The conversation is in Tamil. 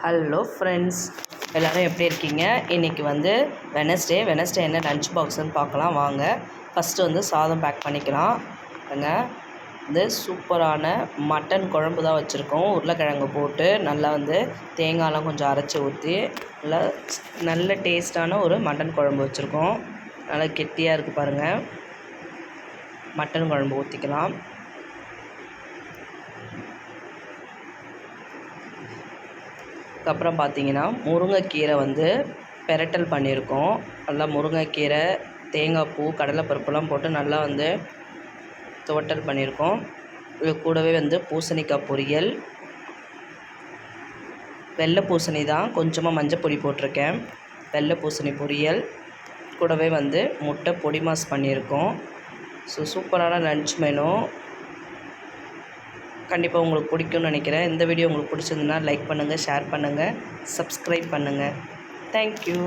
ஹலோ ஃப்ரெண்ட்ஸ், எல்லோரும் எப்படி இருக்கீங்க? இன்றைக்கி வந்து வெனஸ்டே என்ன லன்ச் பாக்ஸ்ன்னு பார்க்கலாம் வாங்க. ஃபஸ்ட்டு வந்து சாதம் பேக் பண்ணிக்கலாம். வந்து சூப்பரான மட்டன் குழம்பு தான் வச்சுருக்கோம். உருளைக்கிழங்கு போட்டு நல்லா வந்து தேங்காயெலாம் கொஞ்சம் அரைச்சி ஊற்றி நல்ல டேஸ்ட்டான ஒரு மட்டன் குழம்பு வச்சுருக்கோம். நல்லா கெட்டியாக இருக்குது பாருங்கள். மட்டன் குழம்பு ஊற்றிக்கலாம். அதுக்கப்புறம் பார்த்திங்கன்னா முருங்கைக்கீரை வந்து பெரட்டல் பண்ணியிருக்கோம். நல்லா முருங்கைக்கீரை, தேங்காய் பூ, கடலைப்பருப்புலாம் போட்டு நல்லா வந்து துவட்டல் பண்ணியிருக்கோம். இது கூடவே வந்து பூசணிக்காய் பொரியல், வெள்ளை பூசணி தான், கொஞ்சமாக மஞ்சள் பொடி போட்டிருக்கேன். வெள்ளை பூசணி பொரியல் கூடவே வந்து முட்டை பொடி மாஸ் பண்ணியிருக்கோம். சூப்பரான லன்ச் மெனு. கண்டிப்பாக உங்களுக்கு பிடிக்கும்னு நினைக்கிறேன். இந்த வீடியோ உங்களுக்கு பிடிச்சிருந்துன்னா லைக் பண்ணுங்கள், ஷேர் பண்ணுங்கள், சப்ஸ்கிரைப் பண்ணுங்கள். தேங்க்யூ.